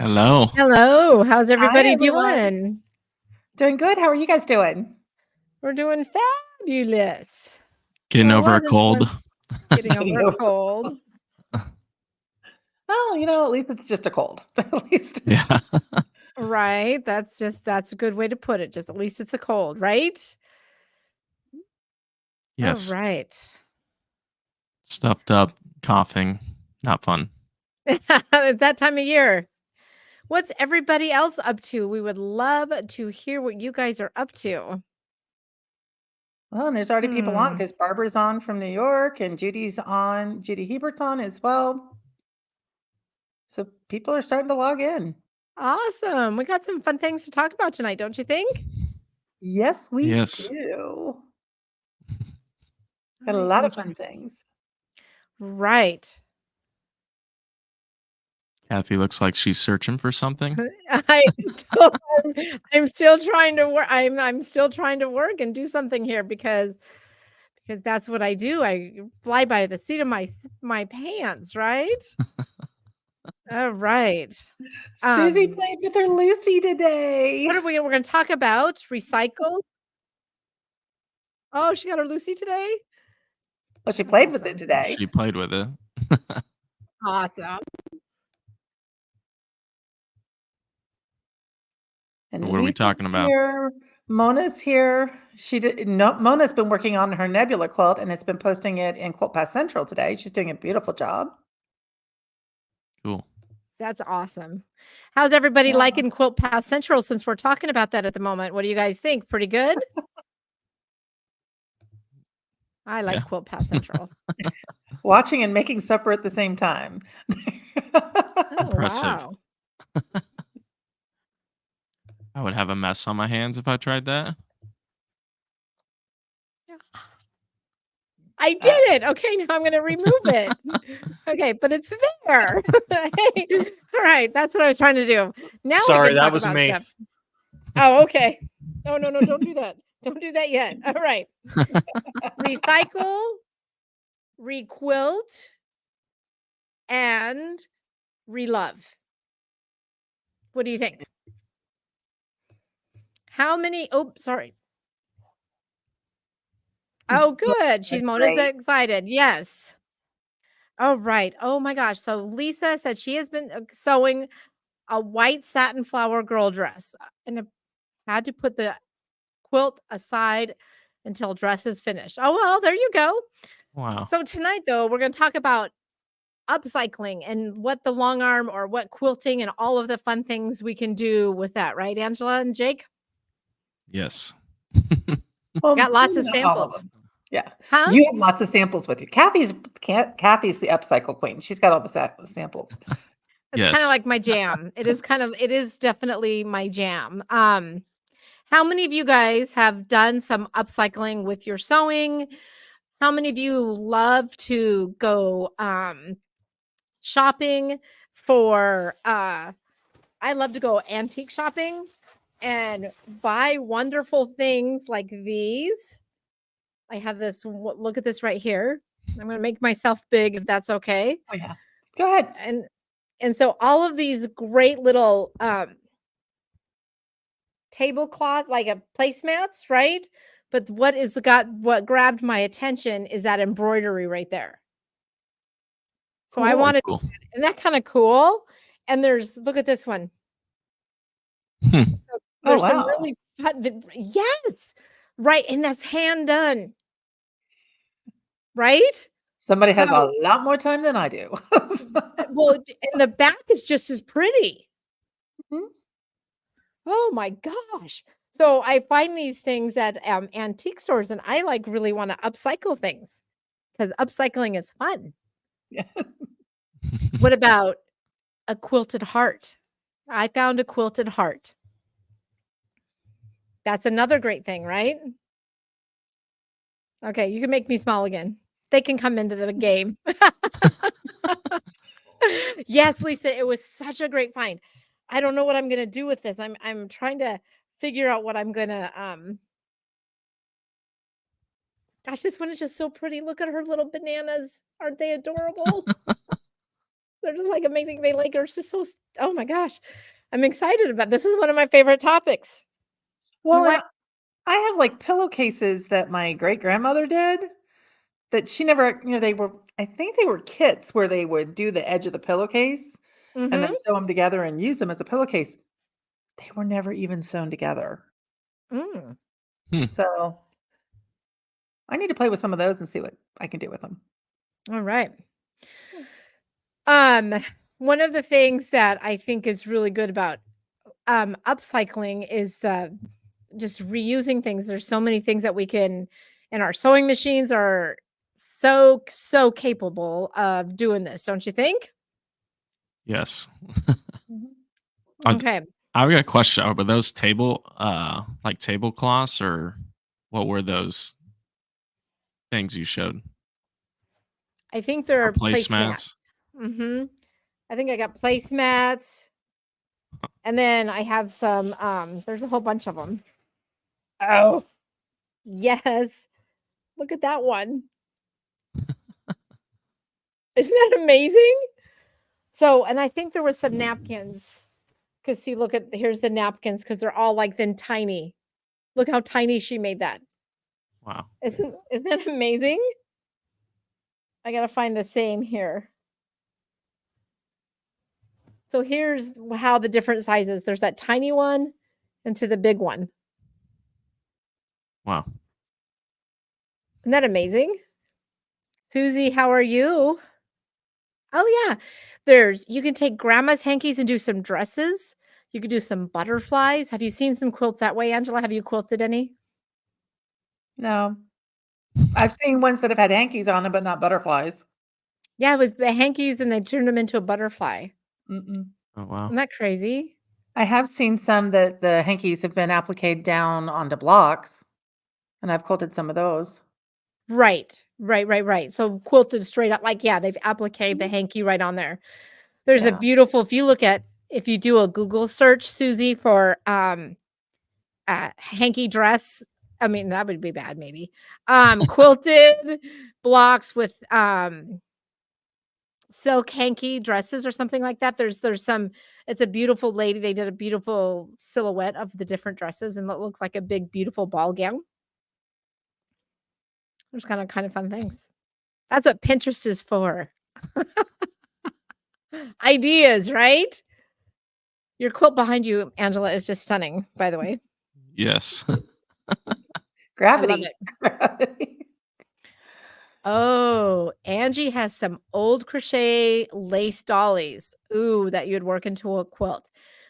Hello. Hello, how's Hi, everybody everyone. doing? Doing good. How are you guys doing? We're doing fabulous. Getting Well, it over a wasn't cold. fun getting over Getting a over. cold. Well, at least it's just a cold. At least it's Yeah. just. Right? That's a good way to put it. Just at least it's a cold, right? All Yes. right. Stuffed up, coughing. Not fun. At that time of year. What's everybody else up to? We would love to hear what you guys are up to. Well, and there's already people on Hmm. because Barbara's on from New York and Judy's on. Judy Hebert's on as well. So people are starting to log in. Awesome. We got some fun things to talk about tonight, don't you think? Yes, we Yes. do. Got a I lot am of fun things. right. Kathy looks like she's searching for something. I don't I'm still trying to work. I'm still trying to work and do something here because that's what I do. I fly by the seat of my pants, right? All right. Susie Um, played with her Lucy today. what are we're going to talk about? Recycle. Oh, she got her Lucy today. Well, she That's played with it awesome. today. She played with it. Awesome. And What are we Lisa's talking about? here. Mona's here. She did no Mona's been working on her nebula quilt and has been posting it in Quilt Pass Central today. She's doing a beautiful job. Cool. That's awesome. How's everybody Yeah. liking Quilt Pass Central since we're talking about that at the moment? What do you guys think? Pretty good? I like Yeah. Quilt Pass Central. Watching and making supper at the same time. Oh, Impressive. wow. I would have a mess on my hands if I tried that. I did it. Okay, now I'm gonna remove it. Okay, but it's there. Hey, all right, that's what I was trying to do. Now we Sorry, can that talk was about me. stuff. Oh, okay. Oh, no, no, don't do that. Don't do that yet. All right. Recycle, requilt, and relove. What do you think? How many oh, sorry. Oh, good. That's Mona's great. excited. Yes. Oh, right. Oh my gosh. So Lisa said she has been sewing a white satin flower girl dress and had to put the quilt aside until dress is finished. Oh, well, there you go. Wow. So tonight, though, we're going to talk about upcycling and what the long arm or what quilting and all of the fun things we can do with that, right, Angela and Jake? Yes. Well, Got lots of not all of samples. them. Yeah. Huh? You have lots of samples with you. Kathy's the upcycle queen. She's got all the samples. It's kind of Yes. like my jam. It is definitely my jam. How many of you guys have done some upcycling with your sewing? How many of you love to go shopping for I love to go antique shopping and buy wonderful things like these. I have this look at this right here. I'm going to make myself big if that's okay. Oh yeah. Go ahead. And so all of these great little tablecloth like a placemats, right? But what grabbed my attention is that embroidery right there. So I Cool. wanted, Cool. isn't that kind of cool? And look at this one. Hmm. So Oh there's some wow. really fun, yes, right. And that's hand done, right? Somebody has So, a lot more time than I do. well, and the back is just as pretty. Mhm. Oh my gosh. So I find these things at antique stores and I like really want to upcycle things because upcycling is fun. Yeah. What about a quilted heart? I found a quilted heart. That's another great thing, right? Okay, you can make me small again. They can come into the game. Yes, Lisa, it was such a great find. I don't know what I'm gonna do with this. I'm trying to figure out what I'm gonna gosh, this one is just so pretty. Look at her little bananas. Aren't they adorable? They're just like amazing. They like are just so oh my gosh. I'm excited about this is one of my favorite topics. Well, and What I have like pillowcases that my great grandmother did that she never, they were, I think they were kits where they would do the edge of the pillowcase and mm-hmm. then sew them together and use them as a pillowcase. They were never even sewn together. Mm. Hmm. So I need to play with some of those and see what I can do with them. All right. Um, one of the things that I think is really good about upcycling is the just reusing things. There's so many things that we can and our sewing machines are so capable of doing this, don't you think? Yes. Mhm. Uh, Okay. I've got a question. Were those like tablecloths, or what were those things you showed? I think Or they're placemats. placemats? Mhm. I think I got placemats and then I have some there's a whole bunch of them. Oh, yes. Look at that one. Isn't that amazing? So, and I think there was some napkins. Cause see, look at here's the napkins because they're all like then tiny. Look how tiny she made that. Wow. Isn't that amazing? I gotta find the same here. So here's how the different sizes. There's that tiny one into the big one. Wow. Isn't that amazing? Susie, how are you? Oh yeah. There's you can take grandma's hankies and do some dresses. You could do some butterflies. Have you seen some quilt that way, Angela? Have you quilted any? No, I've seen ones that have had hankies on them, but not butterflies. Yeah, it was the hankies and they turned them into a butterfly. Mm-mm. Oh, wow. Isn't that crazy? I have seen some that the hankies have been appliqued down onto blocks, and I've quilted some of those. Right. So quilted straight up, like, yeah, they've appliqued the Mhm. hanky right on there. There's a Yeah. beautiful if you look at if you do a Google search, Susie, for, hanky dress, I mean, that would be bad maybe. Quilted blocks with, silk hanky dresses or something like that. There's some it's a beautiful lady, they did a beautiful silhouette of the different dresses, and it looks like a big, beautiful ball gown. There's kind of fun things. That's what Pinterest is for. Ideas, right? Your quilt behind you, Angela, is just stunning, by the way. Yes. I love Gravity. it. Gravity. Oh, Angie has some old crochet lace dollies. Ooh, that you'd work into a quilt.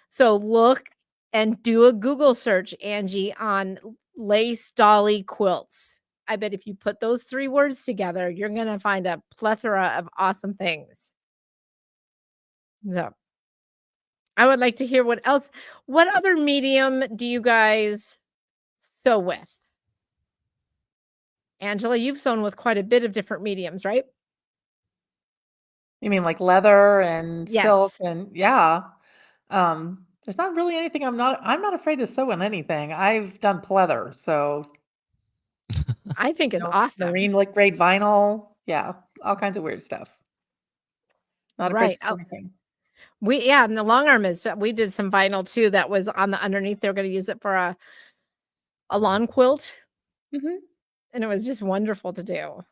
So look and do a Google search, Angie, on lace dolly quilts. I bet if you put those 3 words together, you're gonna find a plethora of awesome things. So, I would like to hear what other medium do you guys sew with? Angela, you've sewn with quite a bit of different mediums, right? You mean like leather and silk Yes. and yeah. There's not really anything I'm not afraid to sew in anything. I've done pleather, so I think it's awesome. marine lick grade vinyl. Yeah, all kinds of weird stuff. Not afraid Right. to Oh, sew anything. we yeah, and the long arm is we did some vinyl too that was on the underneath. They were gonna use it for a lawn quilt, Mhm. and it was just wonderful to do.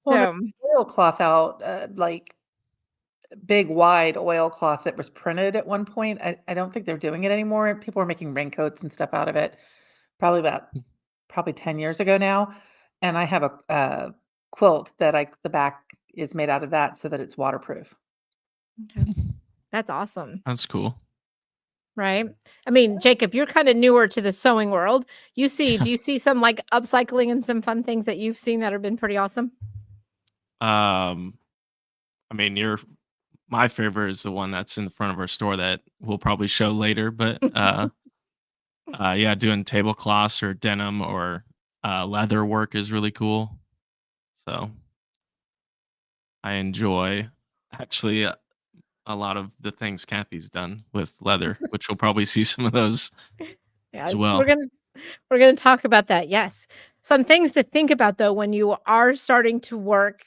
Well, and So, there's oilcloth out, like big wide oilcloth that was printed at one point. I don't think they're doing it anymore. People are making raincoats and stuff out of it. Probably 10 years ago now, and I have a quilt that the back is made out of that so that it's waterproof. okay, that's awesome, That's cool. right? I mean, Jacob, you're kinda newer to the sewing world. Do you see some, like, upcycling and some fun things that you've seen that have been pretty awesome? Um, I mean, my favorite is the one that's in the front of our store that we'll probably show later, but, yeah, doing tablecloths or denim or, leather work is really cool. So, I enjoy actually, a lot of the things Kathy's done with leather, which we'll probably see some of those as Yes, well. we're gonna talk about that, yes. Some things to think about, though, when you are starting to work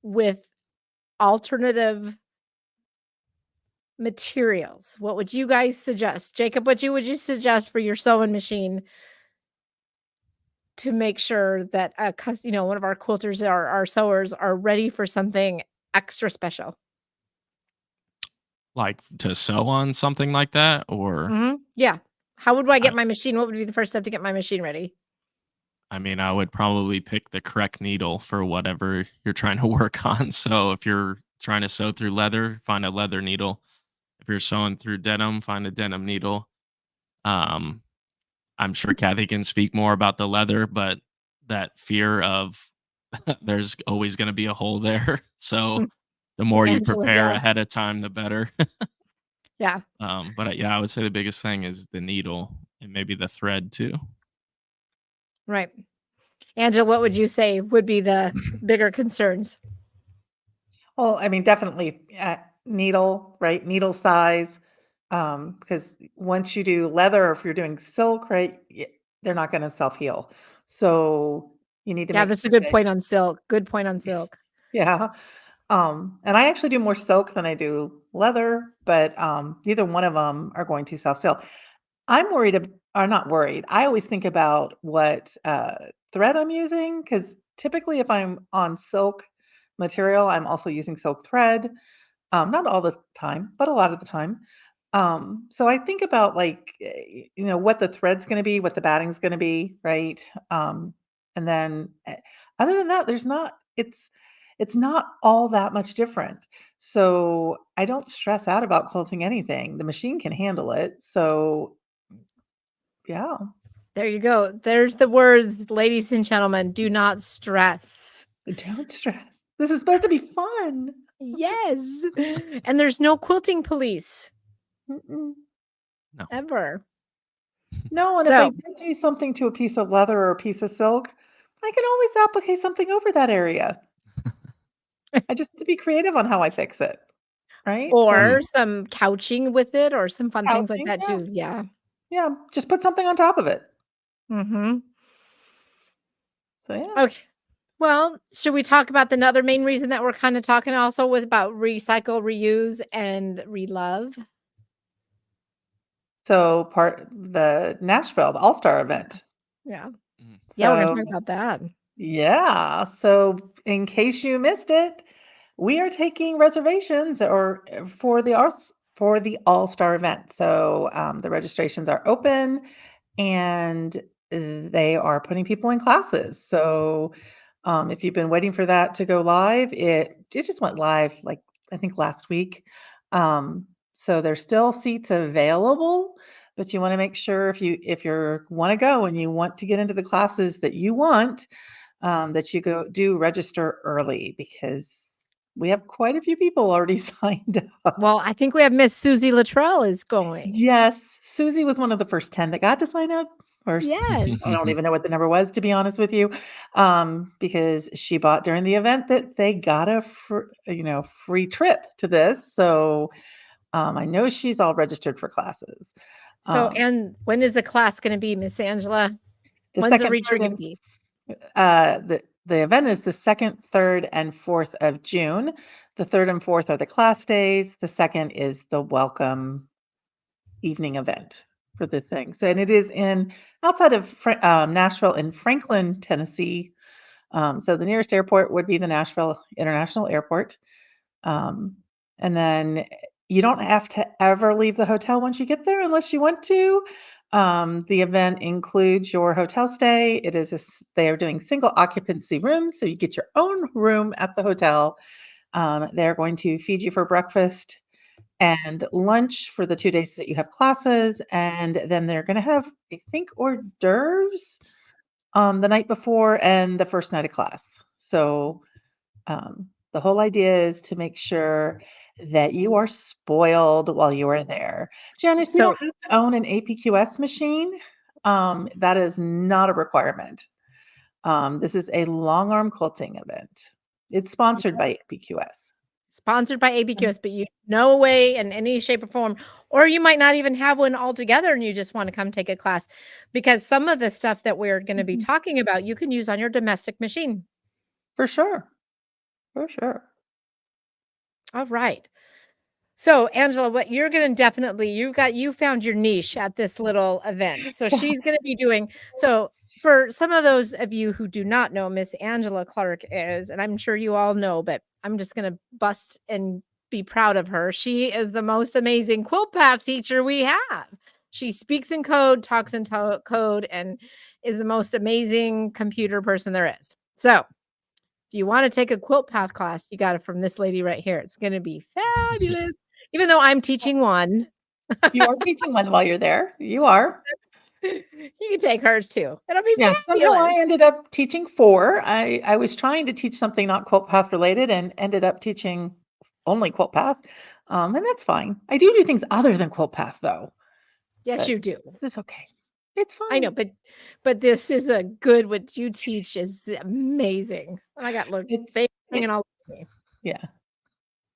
with alternative materials. What would you guys suggest? Jacob, what would you suggest for your sewing machine to make sure that, one of our quilters, our sewers are ready for something extra special? Like to sew on something like that, or Mhm. Yeah. How would I I, get my machine? What would be the first step to get my machine ready? I mean, I would probably pick the correct needle for whatever you're trying to work on. So if you're trying to sew through leather, find a leather needle. If you're sewing through denim, find a denim needle. Um, I'm sure Kathy can speak more about the leather, but that fear of there's always going to be a hole there. So the more you Angela, prepare yeah. ahead of time, the better. Yeah. But yeah, I would say the biggest thing is the needle and maybe the thread too. Right. Angela, what would you say would be the bigger concerns? Well, I mean, definitely needle, right? Needle size. Because once you do leather, or if you're doing silk, right, they're not going to self heal. So you need to Yeah, make that's a sure good that, point on silk. Good point on silk. yeah. And I actually do more silk than I do leather, but neither one of them are going to self heal. I'm worried, or not worried. I always think about what thread I'm using because typically, if I'm on silk material, I'm also using silk thread. Not all the time, but a lot of the time. So I think about like, what the thread's going to be, what the batting's going to be, right? And then other than that, it's not all that much different. So I don't stress out about quilting anything. The machine can handle it. So yeah, There you go. There's the words, ladies and gentlemen, do not stress. don't stress. This is supposed to be fun. Yes. And there's no quilting police Mm-mm. No. ever. No, and if I So, did do something to a piece of leather or a piece of silk, I can always applicate something over that area. I just have to be creative on how I fix it, right? So or some couching with it or some fun things like couching, that yeah, too. Yeah. yeah, just put something on top of it. Mhm. So yeah. Okay. Well, should we talk about the other main reason that we're kind of talking also with about recycle, reuse, and relove? So part the Nashville, the All-Star event. Yeah. Mm. Yeah, we're gonna talk So about that. yeah, so in case you missed it, we are taking reservations or for the All-Star event. So the registrations are open and they are putting people in classes. So if you've been waiting for that to go live, it just went live like I think last week. So there's still seats available, but you want to make sure if you want to go and you want to get into the classes that you want, that you do register early because we have quite a few people already signed up. Well, I think we have Miss Susie Luttrell is going. Yes, Susie was one of the first 10 that got to sign up, or Yes. I don't even know what the number was, to be honest with you, because she bought during the event that they got a free trip to this. So I know she's all registered for classes. So, Um, and when is the class gonna be, Miss Angela? the When's the second, retreat third, gonna and be? the event is the second, third, and fourth of June. The third and fourth are the class days. The second is the welcome evening event for the thing. So, and it is in outside of Nashville in Franklin, Tennessee. So the nearest airport would be the Nashville International Airport. Um, and then you don't have to ever leave the hotel once you get there unless you want to. The event includes your hotel stay. They are doing single occupancy rooms, so you get your own room at the hotel. They're going to feed you for breakfast and lunch for the 2 days that you have classes, and then they're gonna have, I think, hors d'oeuvres, the night before and the first night of class. So, the whole idea is to make sure that you are spoiled while you are there. Janice, you So don't have to own an APQS machine. That is not a requirement. This is a long arm quilting event. It's sponsored by APQS. sponsored by ABQS, but you no way in any shape or form, or you might not even have one altogether and you just want to come take a class because some of the stuff that we're going to be Mhm. talking about, you can use on your domestic machine. For sure. For sure. All right. So, Angela, what you're gonna definitely you found your niche at this little event. So Yeah. she's gonna be doing so for some of those of you who do not know, Miss Angela Clark is, and I'm sure you all know, but I'm just gonna bust and be proud of her. She is the most amazing quilt path teacher we have. She speaks in code, talks in code, and is the most amazing computer person there is. So, if you want to take a quilt path class, you got it from this lady right here. It's going to be fabulous. Even though I'm teaching one, You are teaching one while you're there. You are. you can take hers too. It'll be Yeah, somehow fabulous. I ended up teaching 4. I was trying to teach something not quilt path related and ended up teaching only quilt path, and that's fine. I do things other than quilt path though, Yes, but you do. it's okay. It's I know, fine. but this is a good what you teach is amazing. And I got look It's they it hanging all over me. yeah.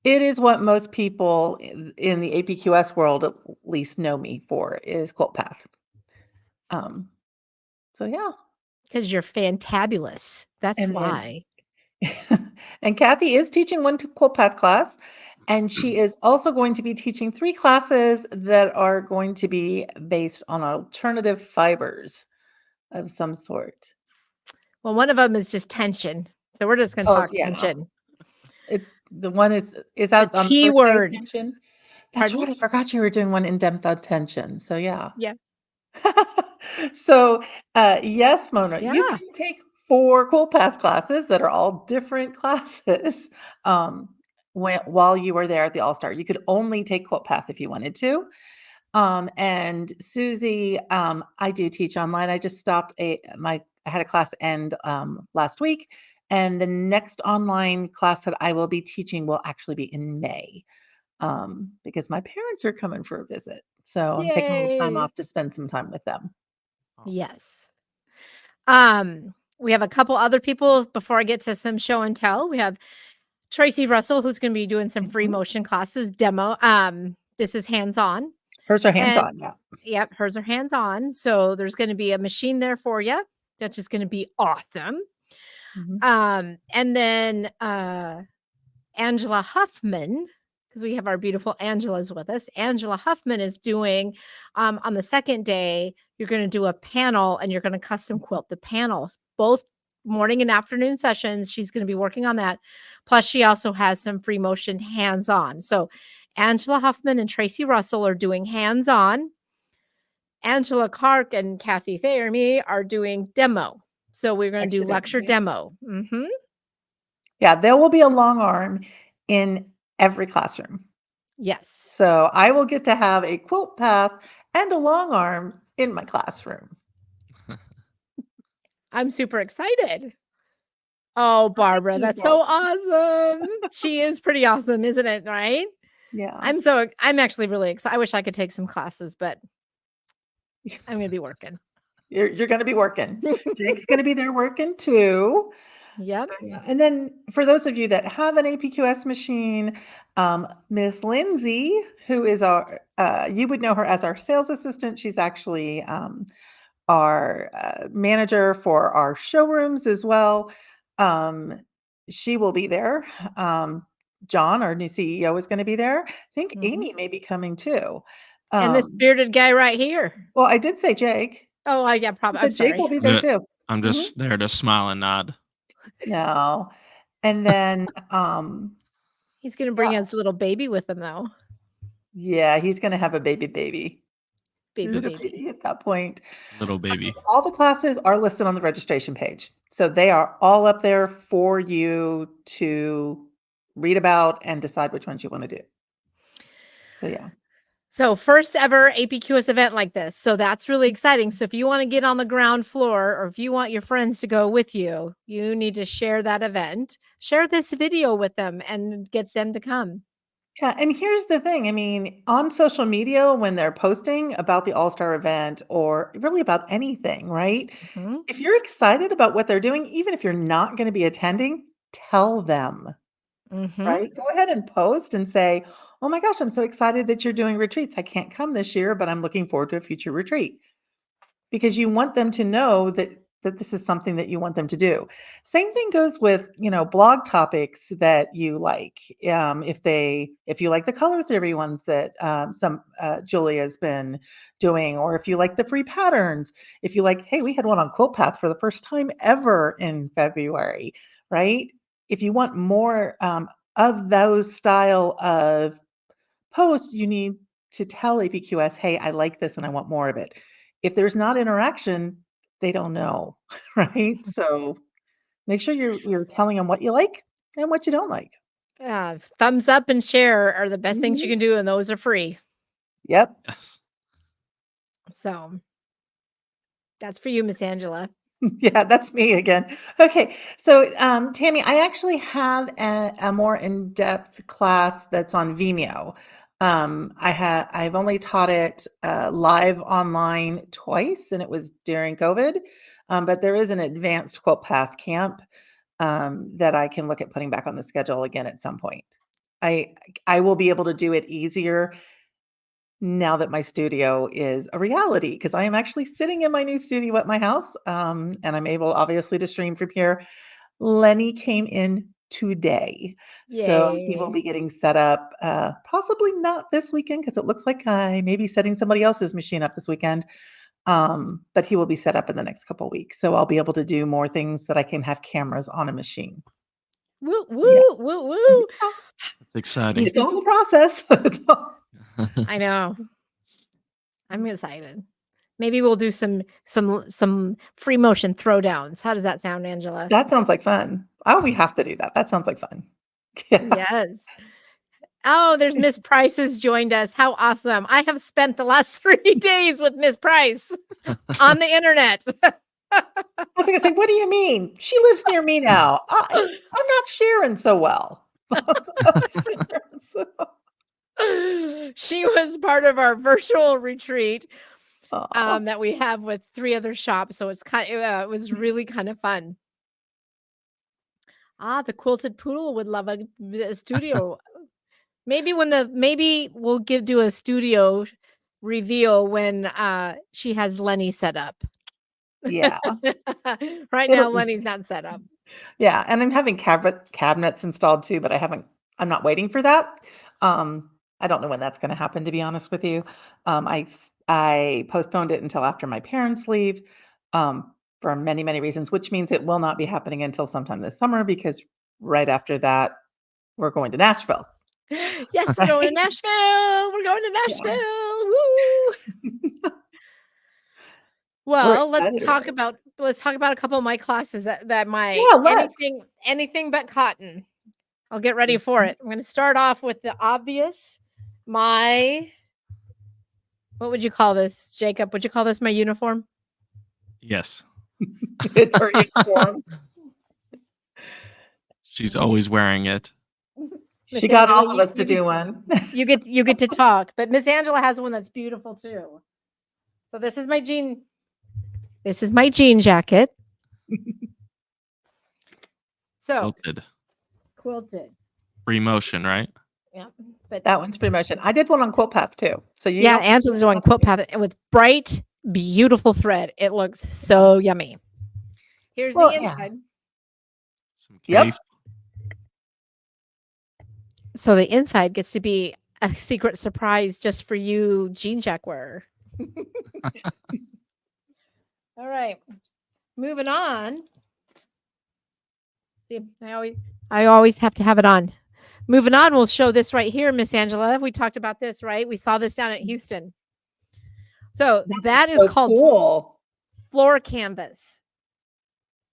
It is what most people in the APQS world at least know me for is quilt path. Um, so yeah. Because you're fantabulous. That's And then why. and Kathy is teaching one quilt path class, and she is also going to be teaching 3 classes that are going to be based on alternative fibers of some sort. Well, one of them is just tension. So we're just gonna Oh, talk yeah. tension. The one is The out on T Thursday, word. tension? That's Pardon? right, I forgot you were doing one in depth on tension, so yeah. Yeah. So, yes, Mona, you Yeah. can take 4 quilt path classes that are all different classes, while you were there at the All-Star. You could only take quilt path if you wanted to. And Susie, I do teach online. I just stopped I had a class end last week, and the next online class that I will be teaching will actually be in May, because my parents are coming for a visit. So I'm taking a little time Yay. off to spend some time with them. Awesome. Yes. We have a couple other people before I get to some show and tell. We have Tracy Russell, who's going to be doing some free Mhm. motion classes demo. This is hands-on. Hers are And hands-on, yeah. yep, hers are hands-on. So there's going to be a machine there for you. That's just going to be awesome. Mhm. And then Angela Huffman, because we have our beautiful Angela's with us. Angela Huffman is doing on the second day, you're going to do a panel and you're going to custom quilt the panels, both morning and afternoon sessions. She's going to be working on that. Plus, she also has some free motion hands on. So, Angela Huffman and Tracy Russell are doing hands on. Angela Clark and Kathy Thayer, me, are doing demo. So, we're going to do Exhibit, lecture yeah. demo. Yeah, there will be a long arm in every classroom. Yes. So I will get to have a quilt path and a long arm in my classroom. I'm super excited. Oh, Thank Barbara, you, that's so Barbara. awesome. She is pretty awesome, isn't it, right? Yeah. I'm actually really excited. I wish I could take some classes, but I'm gonna be working. You're gonna be working. Jake's gonna be there working too. Yep. So, yeah, and then for those of you that have an APQS machine, Miss Lindsay, who is our, you would know her as our sales assistant. She's actually our manager for our showrooms as well. Um, she will be there. John, our new CEO, is going to be there. I think Mhm. Amy may be coming too. And this Um, bearded guy right here. well, I did say Jake. Oh, yeah, I probably. I'm said Jake will sorry. be I'm there ju- too. I'm Hmm. just there to smile and nod. No. And then, He's gonna bring yeah, his little baby with him, though. yeah, he's going to have a baby. Baby, He's a baby. baby at that point. Little baby. All the classes are listed on the registration page. So they are all up there for you to read about and decide which ones you want to do. So yeah. So first ever APQS event like this. So that's really exciting. So if you want to get on the ground floor or if you want your friends to go with you, you need to share that event. Share this video with them and get them to come. Yeah, and here's the thing. I mean, on social media, when they're posting about the All-Star event or really about anything, right? Mhm. If you're excited about what they're doing, even if you're not going to be attending, tell them, Mhm. right? Go ahead and post and say, "Oh my gosh, I'm so excited that you're doing retreats. I can't come this year, but I'm looking forward to a future retreat." Because you want them to know that that this is something that you want them to do. Same thing goes with, blog topics that you like. If you like the color theory ones that some Julia's been doing, or if you like the free patterns, if you like, hey, we had one on Quilt Path for the first time ever in February, right? If you want more of those style of posts, you need to tell APQS, hey, I like this and I want more of it. If there's not interaction, they don't know, right? So make sure you're telling them what you like and what you don't like. Thumbs up and share are the best things you Mhm. can do, and those are free. Yep. Yes. So that's for you, Miss Angela. Yeah, that's me again. Okay, so Tammy, I actually have a more in-depth class that's on Vimeo. I've only taught it live online twice, and it was during COVID. But there is an advanced quilt path camp that I can look at putting back on the schedule again at some point. I I will be able to do it easier now that my studio is a reality, because I am actually sitting in my new studio at my house, and I'm able, obviously, to stream from here. Lenny came in today, so he will Yay. be getting set up, possibly not this weekend because it looks like I may be setting somebody else's machine up this weekend, but he will be set up in the next couple weeks, so I'll be able to do more things that I can have cameras on a machine. Woo, Yeah. woo, woo, woo. That's exciting. It's all in the process. I know. I'm excited. Maybe we'll do some free motion throwdowns. How does that sound, Angela? That sounds like fun. Oh, we have to do that. That sounds like fun. Yeah. Yes. Oh, there's Miss Price has joined us. How awesome. I have spent the last 3 days with Miss Price on the internet. I was gonna say, what do you mean? She lives near me now. I'm not sharing so well. So, She was part of our virtual retreat aw. that we have with 3 other shops. So it was really kind of fun. The quilted poodle would love a studio. Maybe we'll do a studio reveal when she has Lenny set up. Yeah. Right now, It'll Lenny's not set up. yeah, and I'm having cabinets installed too, but I'm not waiting for that. I don't know when that's gonna happen, to be honest with you. I postponed it until after my parents leave, for many, many reasons, which means it will not be happening until sometime this summer because right after that, we're going to Nashville, Yes, we're going to right? Nashville. We're going to Yeah. Nashville. Woo! We're Well, excited about it. let's talk about a couple of my classes that my Yeah, let's. anything but cotton. I'll get ready for it. I'm going to start off with the obvious. My What would you call this, Jacob? Would you call this my uniform? Yes. It's our uniform. She's always wearing it. Miss She got Angela, all of us to do one. you get to talk, but Miss Angela has one that's beautiful too. So this is my jean. This is my jean jacket. So Quilted. quilted. Free motion, right? Yeah, but That one's free motion. I did one on Quilt Path too. So you yeah, don't Angela's doing quilt path with bright, beautiful thread. It looks so yummy. Here's well, the yeah. inside. Some Yep. cave. So the inside gets to be a secret surprise just for you, jean jack wearer. All right, moving on. See, I always have to have it on. Moving on, we'll show this right here, Miss Angela. We talked about this, right? We saw this down at Houston. So that is So called cool. floor canvas.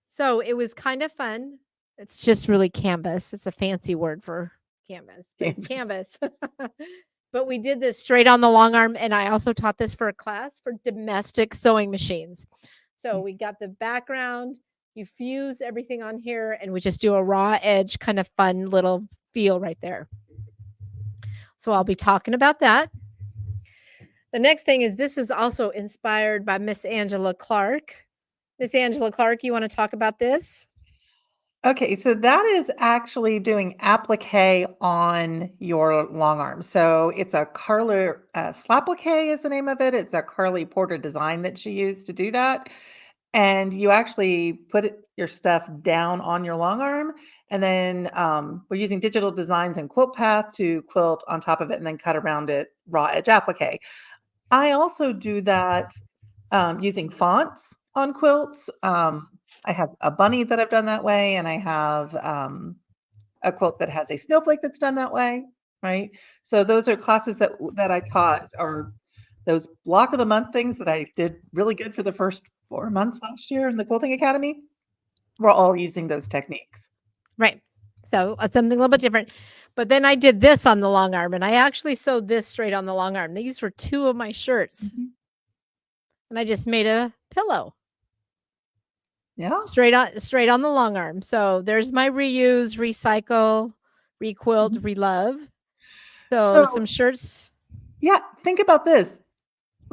So it was kind of fun. It's just really canvas. It's a fancy word for canvas. But it's canvas. But we did this straight on the long arm, and I also taught this for a class for domestic sewing machines. So we got the background, you fuse everything on here, and we just do a raw edge kind of fun little feel right there. So I'll be talking about that. The next thing is this is also inspired by Miss Angela Clark. Miss Angela Clark, you want to talk about this? Okay, so that is actually doing applique on your long arm. So it's a Carla Slapplique is the name of it. It's a Carly Porter design that she used to do that. and you actually put your stuff down on your long arm, and then we're using digital designs and quilt path to quilt on top of it and then cut around it raw edge applique. I also do that using fonts on quilts. I have a bunny that I've done that way, and I have a quilt that has a snowflake that's done that way, right? So those are classes that I taught, or those block of the month things that I did really good for the first 4 months last year in the Quilting Academy. We're all using those techniques. Right. So something a little bit different. But then I did this on the long arm, and I actually sewed this straight on the long arm. These were 2 of my shirts, Mhm. and I just made a pillow Yeah. straight on the long arm. So there's my reuse, recycle, requilt, Mhm. relove. So some So, shirts. yeah, think about this.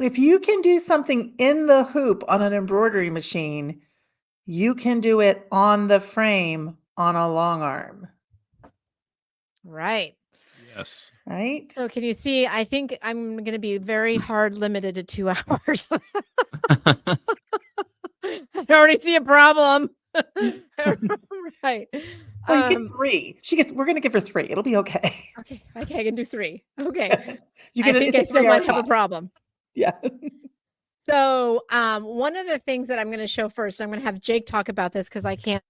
If you can do something in the hoop on an embroidery machine, you can do it on the frame on a long arm, Right. Yes. right? So can you see, I think I'm going to be very hard limited to 2 hours. I already see a problem. Right. Well, you get Um, 3. We're gonna give her 3. It'll be okay. okay, I can do 3. Okay. You I get think it's a I still 3-hour might have a class. problem. Yeah. So, one of the things that I'm going to show first, I'm going to have Jake talk about this because I can't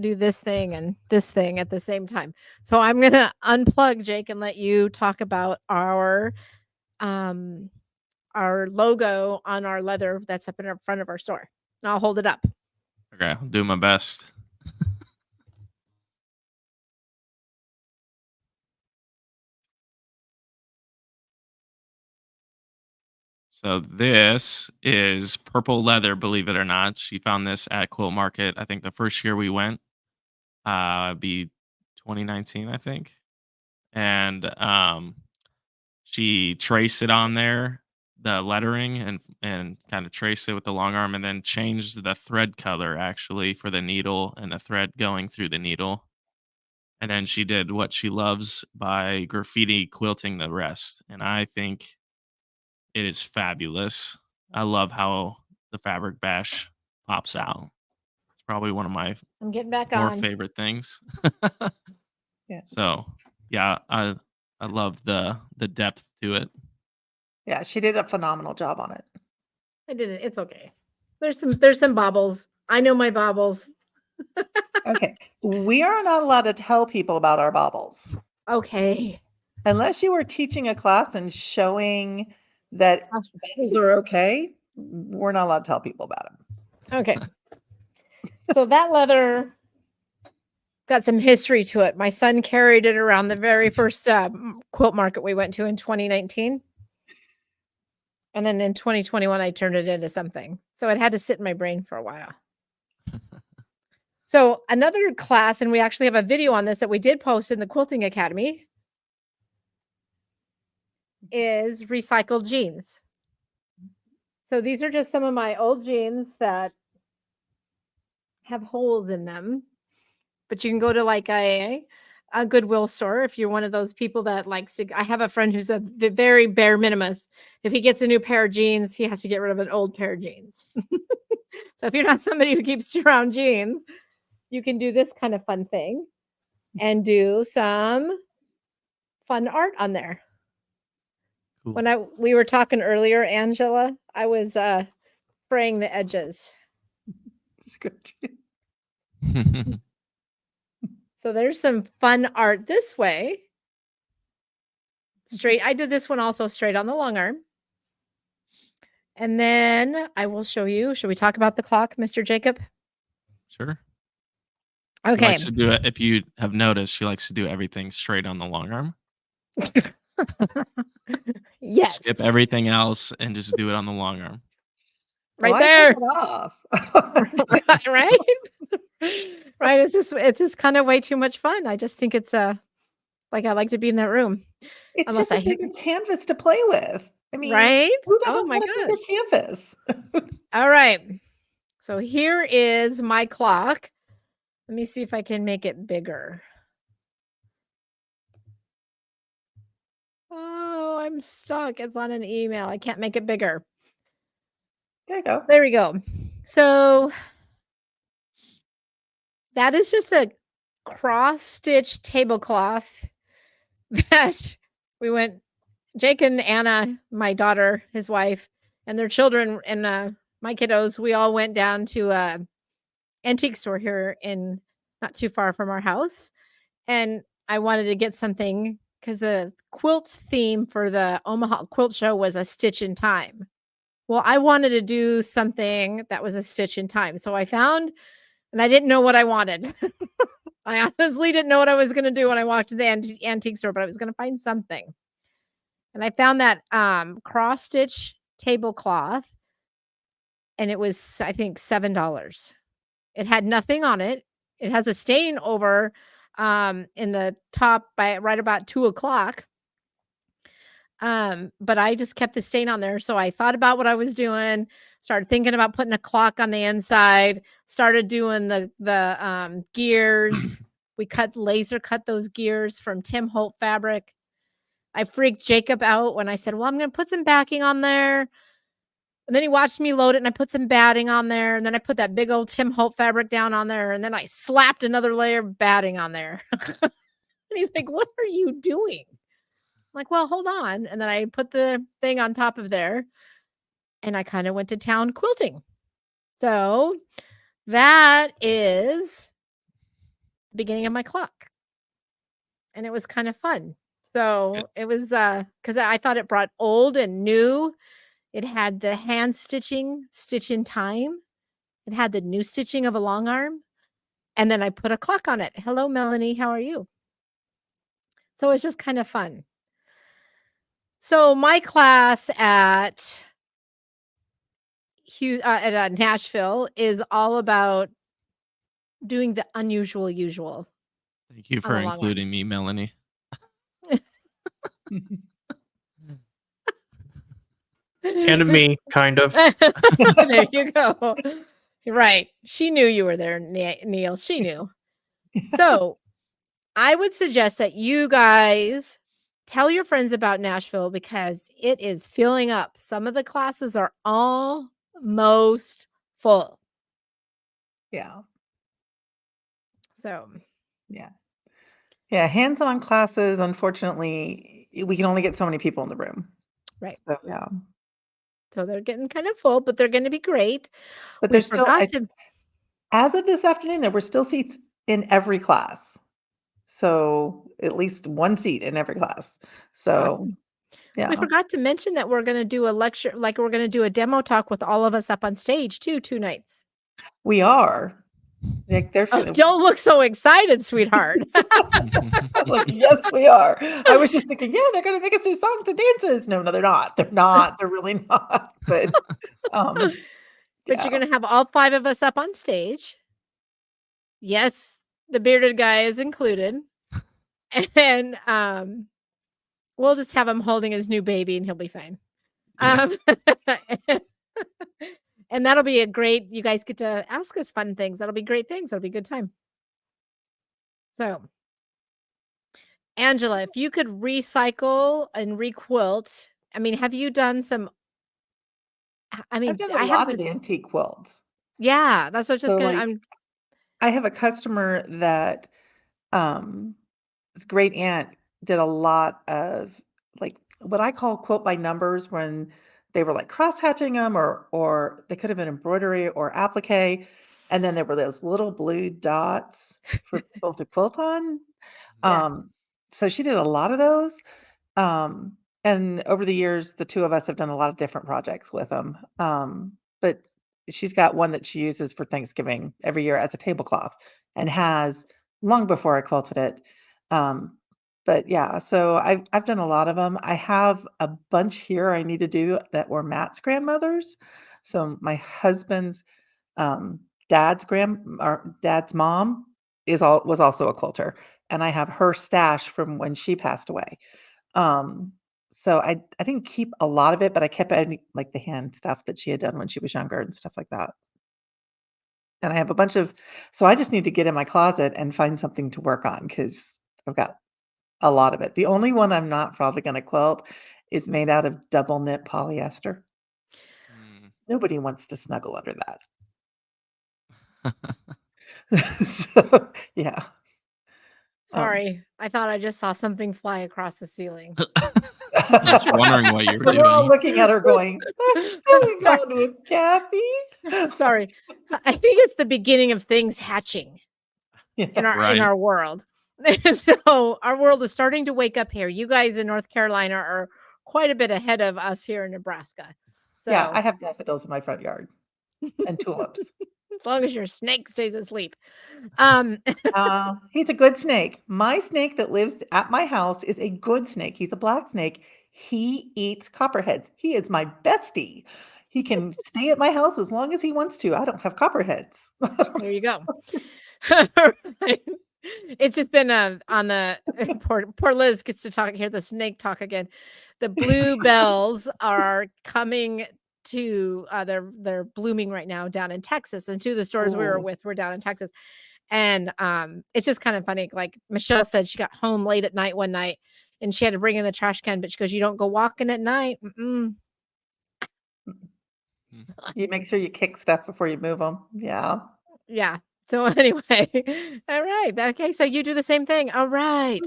do this thing and this thing at the same time. So I'm going to unplug Jake and let you talk about um our logo on our leather that's up in the front of our store. And I'll hold it up. Okay, I'll do my best. So this is purple leather, believe it or not. She found this at Quilt Market. I think the first year we went, be 2019, I think. And she traced it on there, the lettering, and kind of traced it with the long arm, and then changed the thread color actually for the needle and the thread going through the needle. And then she did what she loves by graffiti quilting the rest. And I think it is fabulous. I love how the fabric bash pops out. It's probably one of my I'm getting back more on. favorite things. Yeah. So, yeah, I love the depth to it. Yeah, she did a phenomenal job on it. I did it. It's okay. There's some bobbles. I know my bobbles. Okay. We are not allowed to tell people about our baubles. Okay. Unless you were teaching a class and showing that baubles are okay, we're not allowed to tell people about them. Okay. So that leather got some history to it. My son carried it around the very first quilt market we went to in 2019. And then in 2021, I turned it into something. So it had to sit in my brain for a while. So another class, and we actually have a video on this that we did post in the Quilting Academy, is recycled jeans. So these are just some of my old jeans that have holes in them. But you can go to like a Goodwill store if you're one of those people that likes to. I have a friend who's a very bare minimist. If he gets a new pair of jeans, he has to get rid of an old pair of jeans. So if you're not somebody who keeps around jeans, you can do this kind of fun thing and do some fun art on there. Cool. When we were talking earlier, Angela, I was fraying the edges. It's good. So there's some fun art this way. Straight. I did this one also straight on the long arm. And then I will show you. Should we talk about the clock, Mr. Jacob? Sure. She Okay. likes to do it. If you have noticed, she likes to do everything straight on the long arm. Yes. Skip everything else and just do it on the long arm. Right Well, I there. took it off. Right? Right. It's just kind of way too much fun. I just think it's like I like to be in that room. It's Unless just a I hit bigger canvas to play with. I mean, right? who Oh doesn't my want a bigger gosh. canvas? All right. So here is my clock. Let me see if I can make it bigger. Oh, I'm stuck. It's on an email. I can't make it bigger. There you go. There we go. So that is just a cross-stitch tablecloth that we went Jake and Anna, my daughter, his wife, and their children and my kiddos, we all went down to a antique store here in not too far from our house. And I wanted to get something because the quilt theme for the Omaha Quilt Show was a stitch in time. Well, I wanted to do something that was a stitch in time. So I found, and I didn't know what I wanted. I honestly didn't know what I was going to do when I walked to the antique store, but I was going to find something. And I found that cross stitch tablecloth, and it was, I think, $7. It had nothing on it. It has a stain over in the top by right about 2 o'clock. But I just kept the stain on there. So I thought about what I was doing, started thinking about putting a clock on the inside, started doing the gears. We laser cut those gears from Tim Holt fabric. I freaked Jacob out when I said, well, I'm going to put some backing on there. And then he watched me load it and I put some batting on there. And then I put that big old Tim Holt fabric down on there. And then I slapped another layer of batting on there. And he's like, what are you doing? I'm like, well, hold on. And then I put the thing on top of there and I kind of went to town quilting. So that is the beginning of my clock. And it was kind of fun. So it was because I thought it brought old and new. It had the hand stitching, stitch in time. It had the new stitching of a long arm. And then I put a clock on it. Hello, Melanie. How are you? So it's just kind of fun. So my class at Nashville is all about doing the unusual usual. Thank you for including me, Melanie. And me, kind of. There you go. Right. She knew you were there, Neil. She knew. So I would suggest that you guys tell your friends about Nashville because it is filling up. Some of the classes are almost full. Yeah. So, yeah. Yeah. Hands-on classes, unfortunately, we can only get so many people in the room. right. So, yeah. So they're getting kind of full, but they're going to be great. But We there's still, forgot to. as of this afternoon, there were still seats in every class. So at least one seat in every class. So, Awesome. yeah. We forgot to mention that we're going to do a lecture, like we're going to do a demo talk with all of us up on stage too, 2 nights. We are. Like, Don't look so excited, sweetheart. Like, yes, we are. I was just thinking, yeah, they're going to make us do songs and dances. No, they're not. They're not. They're really not. But, but yeah. you're going to have all 5 of us up on stage. Yes, the bearded guy is included. And we'll just have him holding his new baby and he'll be fine. Yeah. And that'll be a great, you guys get to ask us fun things. That'll be great things. That'll be a good time. So, Angela, if you could recycle and requilt, I mean, have you done some? I mean, I've done a lot of antique quilts. Yeah, that's what I was just So, gonna. like, I have a customer that his great aunt did a lot of like what I call quilt by numbers when they were like cross hatching them or they could have been embroidery or applique. And then there were those little blue dots for people to quilt on. Yeah. So she did a lot of those. Um, and over the years, the 2 of us have done a lot of different projects with them. But she's got one that she uses for Thanksgiving every year as a tablecloth and has long before I quilted it. But yeah, so I've done a lot of them. I have a bunch here I need to do that were Matt's grandmothers. So my husband's dad's mom was also a quilter, and I have her stash from when she passed away. So I didn't keep a lot of it, but I kept any like the hand stuff that she had done when she was younger and stuff like that. And I have a bunch of so I just need to get in my closet and find something to work on because I've got a lot of it. The only one I'm not probably gonna quilt is made out of double knit polyester. Nobody wants to snuggle under that. So, yeah. Um, Sorry, I thought I just saw something fly across the ceiling. I was wondering what you were so we're all doing. looking at her going, "What's going Sorry. on with Kathy?" Sorry. I think it's the beginning of things hatching in Yeah. our Right. world. So our world is starting to wake up here. You guys in North Carolina are quite a bit ahead of us here in Nebraska. Yeah, I So have daffodils in my front yard and tulips. as long as your snake stays asleep. Um He's a good snake. My snake that lives at my house is a good snake. He's a black snake. He eats copperheads. He is my bestie. He can stay at my house as long as he wants to. I don't have copperheads. there you go. Right. It's just been on the poor Liz gets to hear the snake talk again. The bluebells are coming to they're blooming right now down in Texas, and two of the stores we were Oh, with were down in Texas. And it's just kind of funny. Like Michelle said, she got home late at night one night and she had to bring in the trash can, but she goes, "You don't go walking at night." Mm-mm. you make sure you kick stuff before you move them. Yeah. Yeah. So anyway, all right. Okay, so you do the same thing. All right.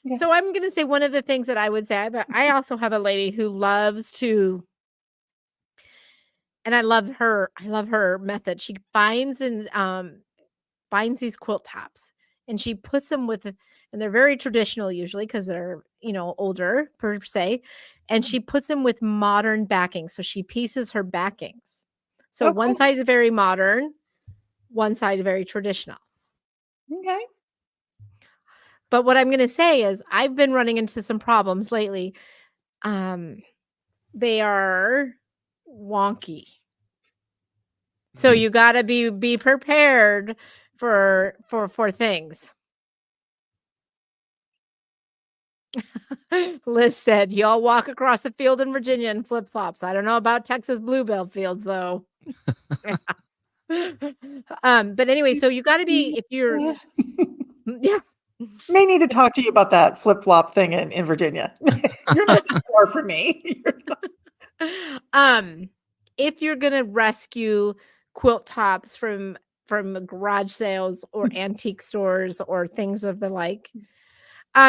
Yeah. So I'm gonna say one of the things that I would say, but I also have a lady who loves to, and I love her method. She finds these quilt tops and she puts them and they're very traditional usually because they're, older per se. And she puts them with modern backing. So she pieces her backings. So Okay. one side is very modern, one side is very traditional. Okay. But what I'm going to say is I've been running into some problems lately. They are wonky. So you got to be prepared for things. Liz said, "Y'all walk across the field in Virginia in flip flops. I don't know about Texas bluebell fields though." But anyway, so you got to be if you're Yeah. yeah. May need to talk to you about that flip flop thing in Virginia. You're not that far from me. If you're gonna rescue quilt tops from garage sales or antique stores or things of the like,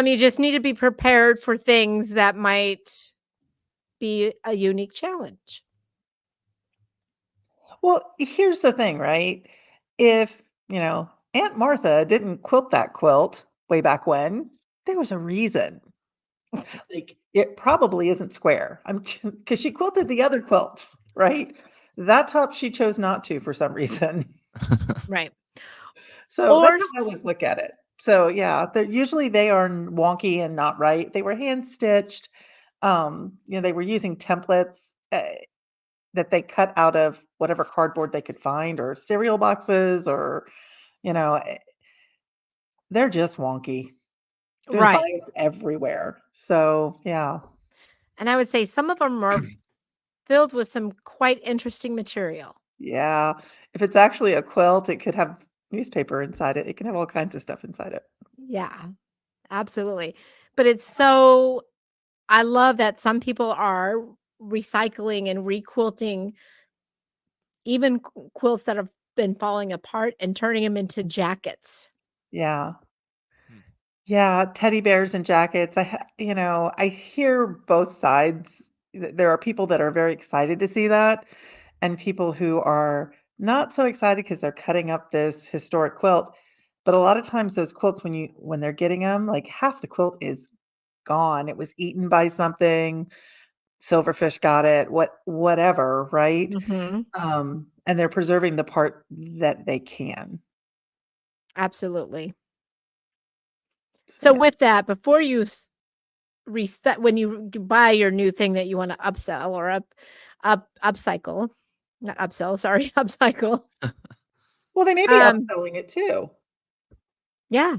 you just need to be prepared for things that might be a unique challenge. Well, here's the thing, right? If, Aunt Martha didn't quilt that quilt way back when, there was a reason. Like, it probably isn't square. Because she quilted the other quilts, right? That top she chose not to for some reason. Right. So Or that's how I always look at it. So yeah, usually they are wonky and not right. They were hand stitched. They were using templates that they cut out of whatever cardboard they could find, or cereal boxes, or you know, eh, they're just wonky. There's right. bias everywhere. So yeah, And I would say some of them are filled with some quite interesting material. yeah. If it's actually a quilt, it could have newspaper inside it. It can have all kinds of stuff inside it. Yeah, absolutely. But it's so I love that some people are recycling and requilting even quilts that have been falling apart and turning them into jackets. Yeah. Hmm. Yeah, teddy bears and jackets. I hear both sides. There are people that are very excited to see that, and people who are not so excited because they're cutting up this historic quilt. But a lot of times those quilts, when they're getting them, like half the quilt is gone. It was eaten by something. Silverfish got it. Whatever, right? Mhm. And they're preserving the part that they can. Absolutely. So So yeah. with that, before you reset when you buy your new thing that you want to upsell or upcycle, not upsell, sorry, upcycle. Well, they may be Um, upselling it too. yeah.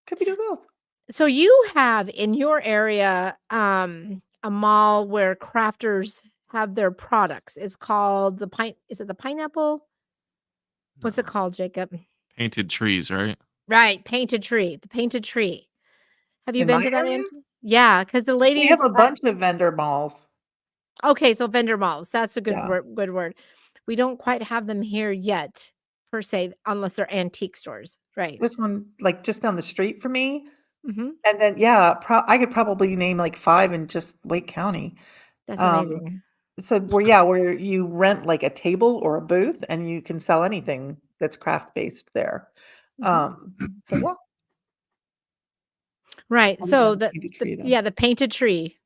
Could be doing both. So you have in your area a mall where crafters have their products. It's called is it the pineapple? What's it No. called, Jacob? Painted trees, right? Right, Painted Tree, the Painted Tree. Have you In been my to that, area? Andrew? Yeah, because the We have ladies a bunch of vendor malls. Okay, so vendor malls, that's a Yeah. good word. We don't quite have them here yet, per se, unless they're antique stores, right. There's one, like, just down the street from me, Mhm. and then, yeah, I could probably name, like, 5 in just Wake County. That's Um, amazing. so where you rent, like, a table or a booth, and you can sell anything that's craft-based there. Mhm. So yeah, Right, other so than painted the tree, though. yeah, the painted tree.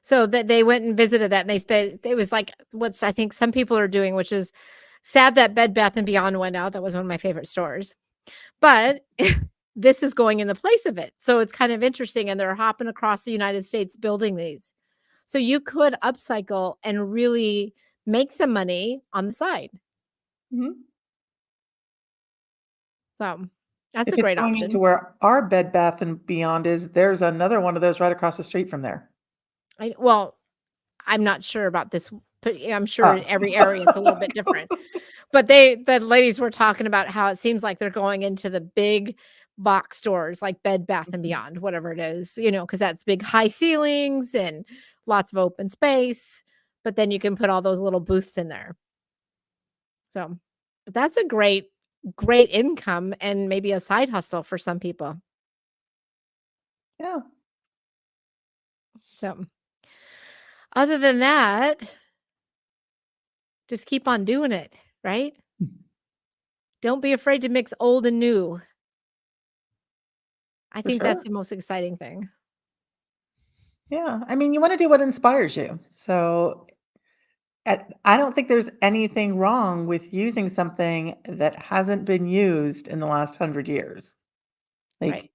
So that they went and visited that, and they it was like what's I think some people are doing, which is sad that Bed Bath& and Beyond went out, that was one of my favorite stores. But this is going in the place of it. So it's kind of interesting, and they're hopping across the United States building these. So you could upcycle and really make some money on the side. Mhm. So that's a If it's great going into option. where our Bed Bath& and Beyond is, there's another one of those right across the street from there. Well, I'm not sure about this, but yeah, I'm sure in Oh. every area it's a little bit different. But the ladies were talking about how it seems like they're going into the big box stores like Bed Bath& and Mhm. Beyond, whatever it is, because that's big high ceilings and lots of open space, but then you can put all those little booths in there. So, that's a great income and maybe a side hustle for some people. Yeah. So, other than that, just keep on doing it, right? Don't be afraid to mix old and new. I For think that's sure. the most exciting thing. Yeah. I mean, you wanna do what inspires you. So, I don't think there's anything wrong with using something that hasn't been used in the last 100 years. Right. Like,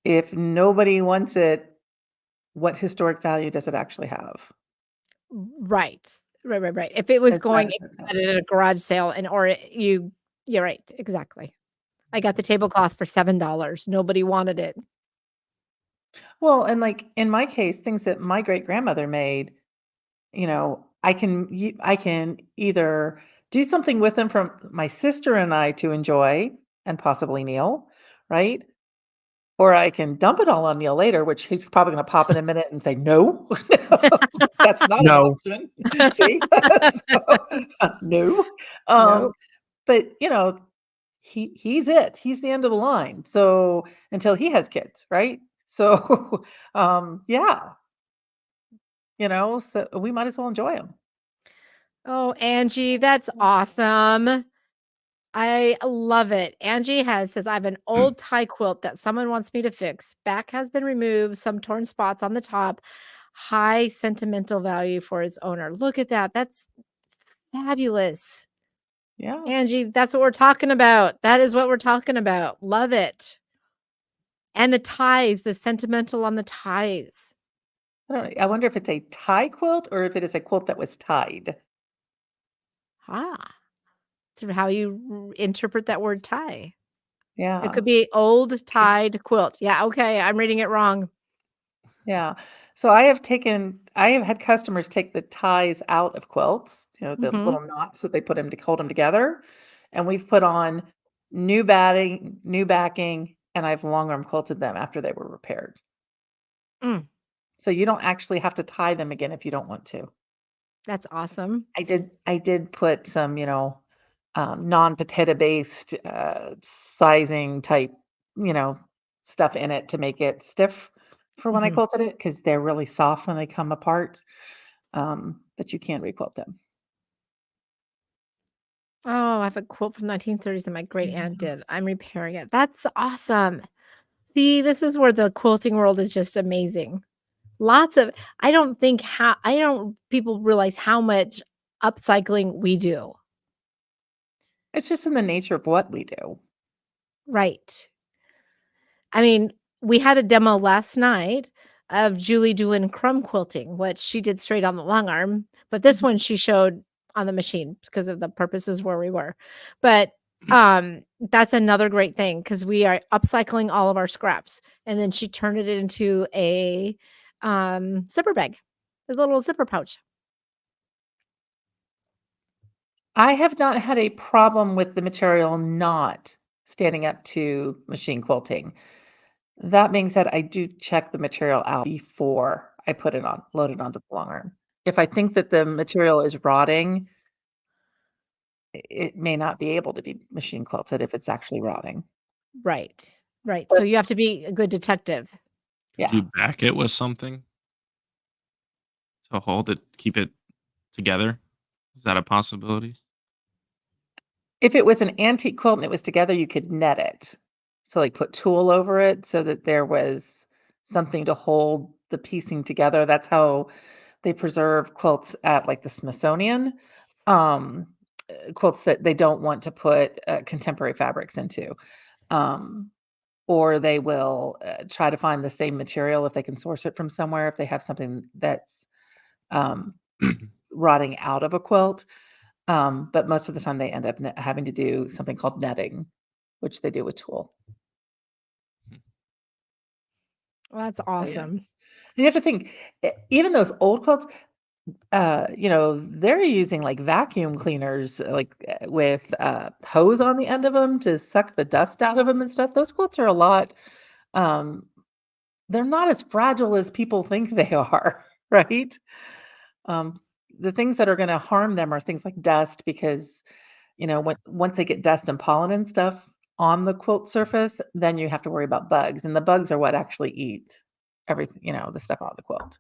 if nobody wants it, what historic value does it actually have? Right. Right. If it was As sad going as if that you had it sounds. at a garage sale and or you're right, exactly. I got the tablecloth for $7. Nobody wanted it. Well, and, like, in my case, things that my great-grandmother made, I can either do something with them from my sister and I to enjoy and possibly Neil, right? Or I can dump it all on Neil later, which he's probably gonna pop in a minute and say, "No, that's not an No. option." See? So, no. No. But, he's it. He's the end of the line. So, until he has kids, right? So, yeah, so we might as well enjoy them. Oh, Angie, that's awesome. I love it. Angie says, "I have an old tie quilt that someone wants me to fix. Back has been removed, some torn spots on the top. High sentimental value for its owner." Look at that. That's fabulous. Yeah. Angie, that's what we're talking about. That is what we're talking about. Love it. And the ties, the sentimental on the ties. I don't know. I wonder if it's a tie quilt or if it is a quilt that was tied. Ah, sort of how you interpret that word tie. It Yeah. could be old tied quilt. Yeah, okay, I'm reading it wrong. Yeah. So I have had customers take the ties out of quilts, the Mhm. little knots that they put them to hold them together, and we've put on new batting, new backing, and I've long arm quilted them after they were repaired. Mm, So you don't actually have to tie them again if you don't want to. that's awesome. I did put some, non-potato based sizing type, you know, stuff in it to make it stiff for when I Mhm. quilted it because they're really soft when they come apart. But you can requilt them. Oh, I have a quilt from 1930s that my great aunt Yeah. did. I'm repairing it. That's awesome. See, this is where the quilting world is just amazing. Lots of I don't people realize how much upcycling we do. It's just in the nature of what we do. Right. I mean, we had a demo last night of Julie doing crumb quilting, which she did straight on the long arm, but this Mhm. one she showed on the machine because of the purposes where we were. But that's another great thing because we are upcycling all of our scraps. And then she turned it into a zipper bag, a little zipper pouch. I have not had a problem with the material not standing up to machine quilting. That being said, I do check the material out before I put it on, load it onto the long arm. if I think that the material is rotting, it may not be able to be machine quilted if it's actually rotting. Right. Right. So But you have to be a good detective. Could yeah, you back it with something to hold it, keep it together? Is that a possibility? if it was an antique quilt and it was together, you could net it. So, like, put tulle over it so that there was something to hold the piecing together. That's how they preserve quilts at, like, the Smithsonian, um, quilts that they don't want to put, contemporary fabrics into. Um, or they will, try to find the same material if they can source it from somewhere, if they have something that's, um, rotting out of a quilt. But most of the time they end up having to do something called netting, which they do with tulle. Well, that's So, yeah. awesome. And you have to think, even those old quilts, they're using like vacuum cleaners, like with hose on the end of them to suck the dust out of them and stuff. Those quilts are a lot. Um, they're not as fragile as people think they are, right? Um, the things that are going to harm them are things like dust, because once they get dust and pollen and stuff on the quilt surface, then you have to worry about bugs, and the bugs are what actually eat everything, the stuff out of the quilt.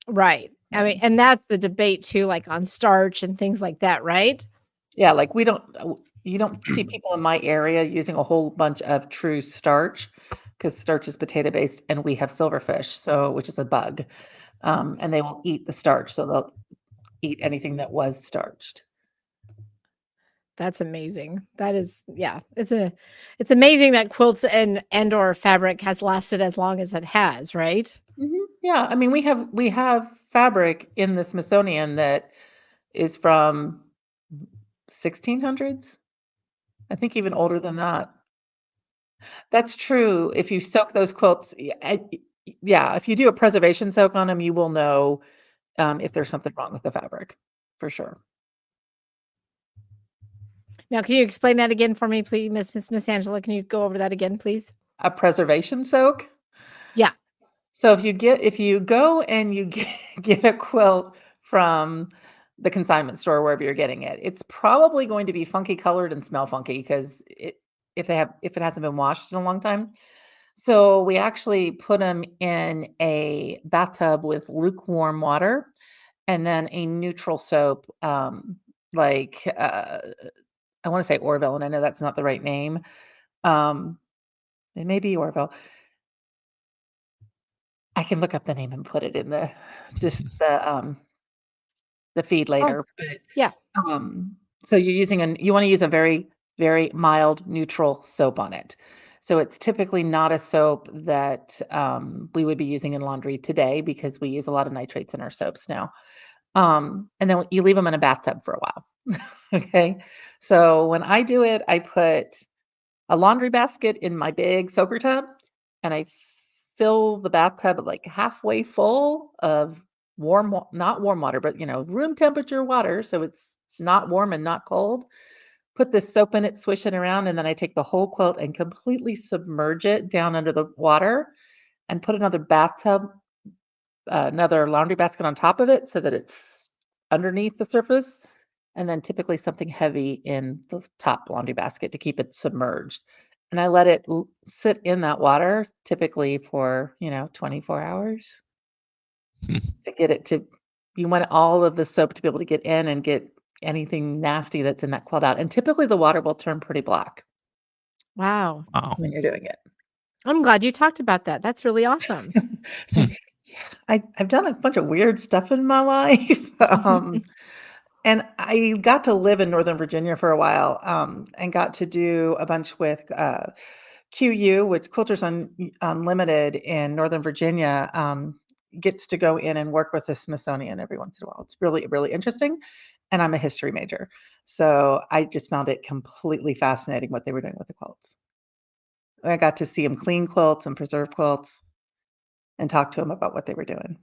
Right. I mean, So, and that's the debate too, like on starch and things like that, right? yeah, like you don't see people in my area using a whole bunch of true starch, because starch is potato based, and we have silverfish, which is a bug, and they will eat the starch, so they'll eat anything that was starched. That's amazing. That is, yeah, it's amazing that quilts and or fabric has lasted as long as it has, right? Yeah, I mean, we have fabric in the Smithsonian that is from 1600s. I think even older than that. That's true. If you soak those quilts, yeah, if you do a preservation soak on them, you will know if there's something wrong with the fabric, for sure. Now, can you explain that again for me, please, Miss Angela? Can you go over that again, please? A preservation soak. Yeah. So if you go and you get a quilt from the consignment store, wherever you're getting it, it's probably going to be funky colored and smell funky, because if it hasn't been washed in a long time. So we actually put them in a bathtub with lukewarm water, and then a neutral soap, like, I wanna say Orville, and I know that's not the right name. Um, it may be Orville. I can look up the name and put it in the feed Oh, later, but, yeah. so you wanna use a very, very mild neutral soap on it. So it's typically not a soap that, we would be using in laundry today, because we use a lot of nitrates in our soaps now. And then you leave them in a bathtub for a while. Okay? So when I do it, I put a laundry basket in my big soaker tub, and I fill the bathtub like halfway full of not warm water, but room temperature water, so it's not warm and not cold. Put this soap in it, swish it around, and then I take the whole quilt and completely submerge it down under the water, and put another laundry basket on top of it, so that it's underneath the surface, and then typically something heavy in the top laundry basket to keep it submerged. And I let it sit in that water, typically for 24 hours, to get it to. You want all of the soap to be able to get in and get anything nasty that's in that quilt out. And typically the water will turn pretty black Wow. Wow. when you're doing it. I'm glad you talked about that. That's really awesome. So, yeah, I've done a bunch of weird stuff in my life. And I got to live in Northern Virginia for a while, and got to do a bunch with QU, which Quilters Unlimited in Northern Virginia, gets to go in and work with the Smithsonian every once in a while. It's really, really interesting. And I'm a history major. So I just found it completely fascinating what they were doing with the quilts. I got to see them clean quilts and preserve quilts and talk to them about what they were doing.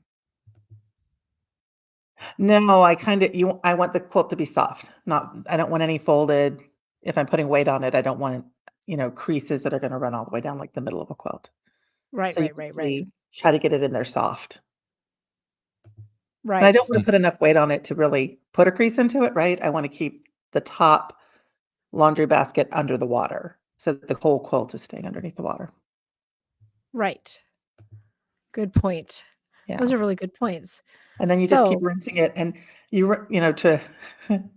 No, I want the quilt to be soft, not I don't want any folded. If I'm putting weight on it, I don't want, creases that are gonna run all the way down like the middle of a quilt. Right, So you right, right, right. usually try to get it in there soft. And I don't Right. wanna put enough weight on it to really put a crease into it, right? I wanna keep the top laundry basket under the water so that the whole quilt is staying underneath the water. Right. Good point. Those Yeah. are really good points. And then you just keep So rinsing it, and to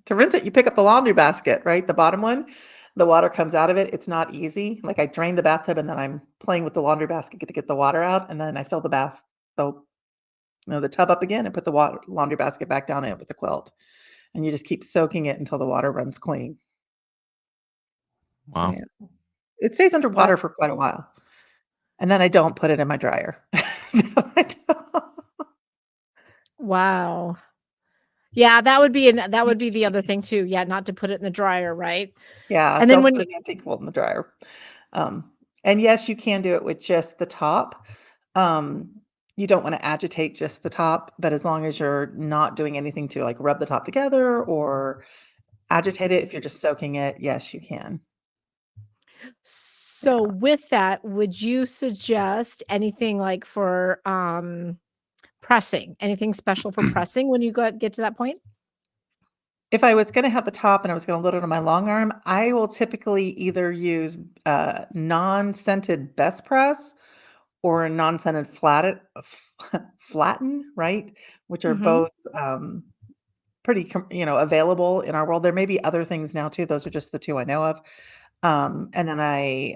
to rinse it, you pick up the laundry basket, right? The bottom one, the water comes out of it. It's not easy. Like, I drain the bathtub, and then I'm playing with the laundry basket to get the water out, and then I fill the the tub up again and put the laundry basket back down in it with the quilt, and you just keep soaking it until the water runs clean. So, Wow. yeah. It stays that underwater for quite a while, and then I don't put it in my dryer. No, I don't. wow. Yeah, that would be the other Antique. thing too. Yeah, not to put it in the dryer, right? Yeah, And then don't when put an antique quilt in the dryer. And yes, you can do it with just the top. Um, you don't wanna agitate just the top, but as long as you're not doing anything to, like, rub the top together or agitate it, if you're just soaking it, yes, you can. so Yeah. with that, would you suggest anything like for pressing? Anything special for pressing when you get to that point? If I was gonna have the top and I was gonna load it on my long arm, I will typically either use, non-scented best press or a non-scented flatten, right? Which are Mhm. both, pretty available in our world. There may be other things now too, those are just the 2 I know of. And then I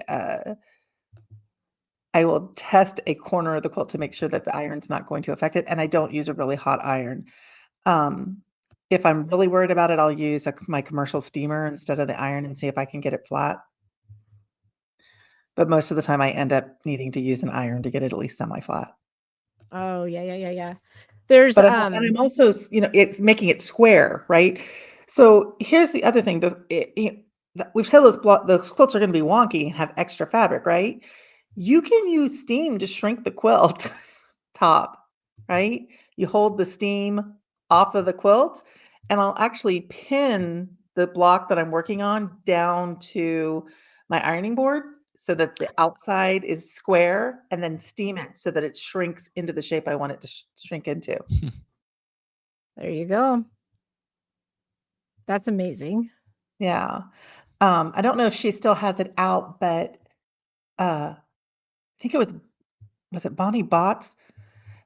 will test a corner of the quilt to make sure that the iron's not going to affect it, and I don't use a really hot iron. Um, if I'm really worried about it, I'll use my commercial steamer instead of the iron and see if I can get it flat. But most of the time, I end up needing to use an iron to get it at least semi-flat. Oh, yeah, yeah, yeah, yeah. There's, But I'm also it's making it square, right? So here's the other thing, we've said those quilts are gonna be wonky and have extra fabric, right? You can use steam to shrink the quilt top, right? You hold the steam off of the quilt, and I'll actually pin the block that I'm working on down to my ironing board so that the outside is square, and then steam it so that it shrinks into the shape I want it to shrink into. there you go. That's amazing. Yeah. I don't know if she still has it out, but I think was it Bonnie Bots?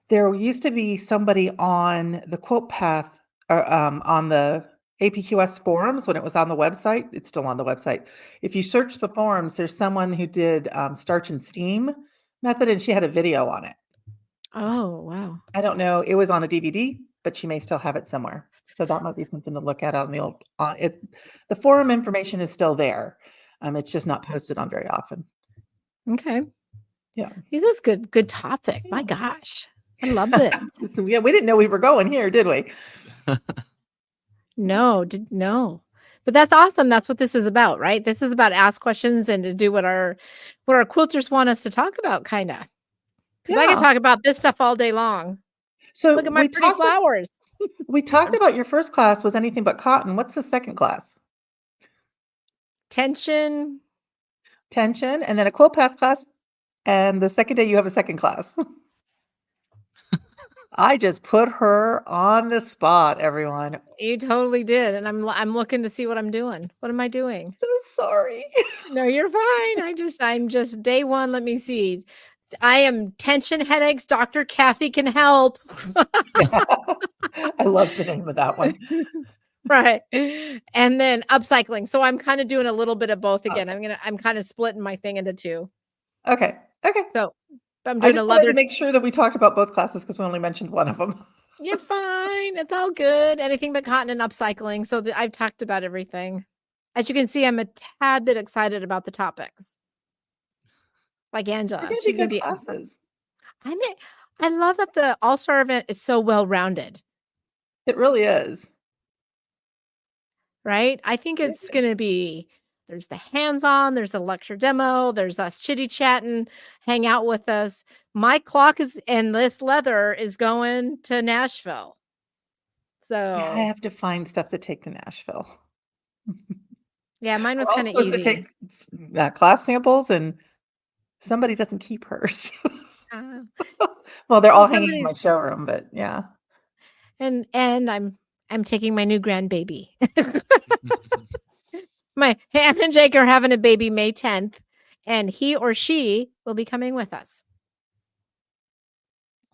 There used to be somebody on the Quilt Path or on the APQS forums when it was on the website. It's still on the website. If you search the forums, there's someone who did starch and steam method, and she had a video on it. Oh, wow. I don't know. It was on a DVD, but she may still have it somewhere. So that might be something to look at on the old on it. The forum information is still there. It's just not posted on very often. Okay. Yeah. This is good topic. My Yeah. gosh. I love this. So, yeah, we didn't know we were going here, did we? No. But that's awesome. That's what this is about, right? This is about ask questions and to do what our quilters want us to talk about, kinda. 'Cause I could Yeah. talk about this stuff all day long. So Look at my pretty flowers. we talked I'm about your first class was anything but cotton. What's the second class? tension. Tension, and then a quilt path class, and the second day you have a second class. I just put her on the spot, everyone. You totally did, and I'm looking to see what I'm doing. What am I doing? So sorry. No, you're fine. I'm just day 1, let me see. I am tension headaches, Dr. Kathy can help. Yeah. I love the name of that one. Right. And then upcycling. So I'm kinda doing a little bit of both again. Okay. I'm kinda splitting my thing into 2. Okay. Okay. So, I'm I doing a just wanted to leather. make sure that we talked about both classes because we only mentioned one of them. You're fine. It's all good. Anything but cotton and upcycling. So I've talked about everything. As you can see, I'm a tad bit excited about the topics. Like They're Angela, gonna be she's gonna good be. classes. I mean, I love that the All-Star event is so well rounded, It really is. right? I think It it's is. gonna be. There's the hands-on. There's the lecture demo. There's us chitty chatting, hang out with us. My clock is and this leather is going to Nashville. Yeah, I So have to find stuff to take to Nashville. yeah, mine was We're all kind of supposed to easy. take class samples, and somebody doesn't keep hers. Uh, Well, they're well, all hanging in my somebody's showroom, but yeah. And I'm taking my new grandbaby. My Hannah and Jake are having a baby May 10th, and he or she will be coming with us.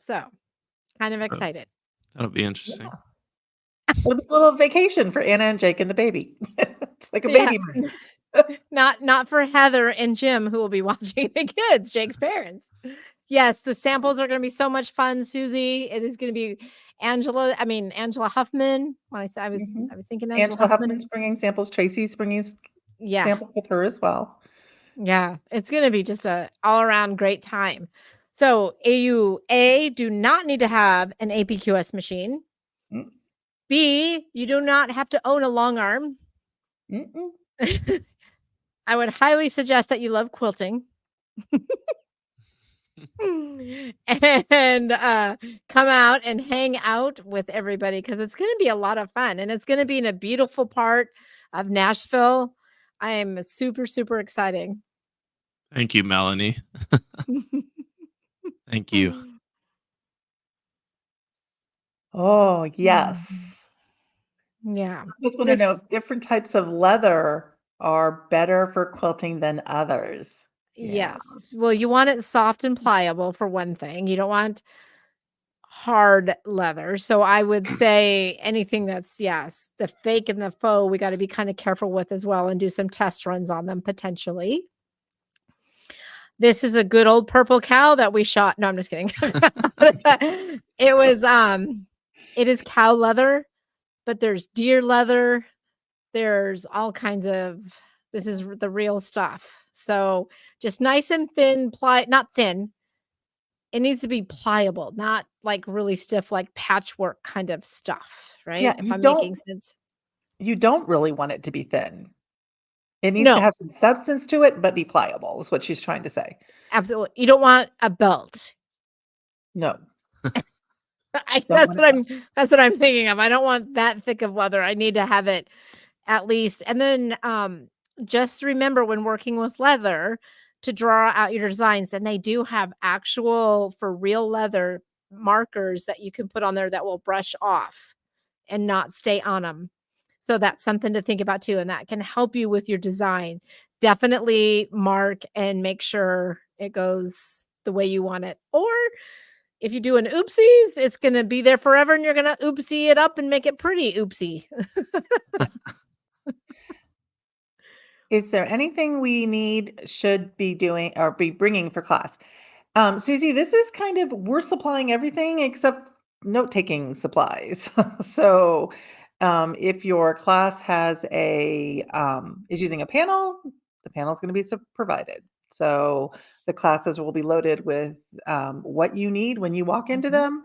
So, kind of excited. That'll be interesting. It'll be a little vacation for Anna and Jake and the baby. It's like a Yeah. baby break. Not for Heather and Jim, who will be watching the kids, Jake's parents. Yes, the samples are gonna be so much fun, Susie. It is gonna be Angela Huffman. When I said Mhm. I was thinking Angela Angela Huffman. Huffman's bringing samples. Tracy's bringing Yeah. samples with her as well. Yeah, it's gonna be just a all around great time. So you do not need to have an APQS machine. Mm, B, you do not have to own a long arm. mm-mm. I would highly suggest that you love quilting. And come out and hang out with everybody because it's going to be a lot of fun and it's going to be in a beautiful part of Nashville. I am super exciting. Thank you, Melanie. Thank you. Oh, yes. Yeah. I just want to know if different types of leather are better for quilting than others. Yeah. Yes. Well, you want it soft and pliable for one thing. You don't want hard leather. So I would say anything that's the fake and the faux, we got to be kind of careful with as well and do some test runs on them potentially. This is a good old purple cow that we shot. No, I'm just kidding. It is cow leather, but there's deer leather. There's all kinds of this is the real stuff. So just nice and thin, not thin. It needs to be pliable, not like really stiff, like patchwork kind of stuff, right? Yeah, If I'm making sense. you don't really want it to be thin. It needs to No, have some substance to it, but be pliable is what she's trying to say. absolutely. You don't want a belt. No, don't That's want what it. that's what I'm thinking of. I don't want that thick of leather. I need to have it at least. And then just remember when working with leather to draw out your designs. And they do have actual for real leather markers that you can put on there that will brush off and not stay on them. So that's something to think about too. And that can help you with your design. Definitely mark and make sure it goes the way you want it. Or if you do an oopsies, it's going to be there forever and you're going to oopsie it up and make it pretty oopsie. Is there anything we should be doing, or be bringing for class? Susie, this is we're supplying everything except note-taking supplies. So, if your class is using a panel, the panel is going to be provided. So the classes will be loaded with what you need when you walk into them.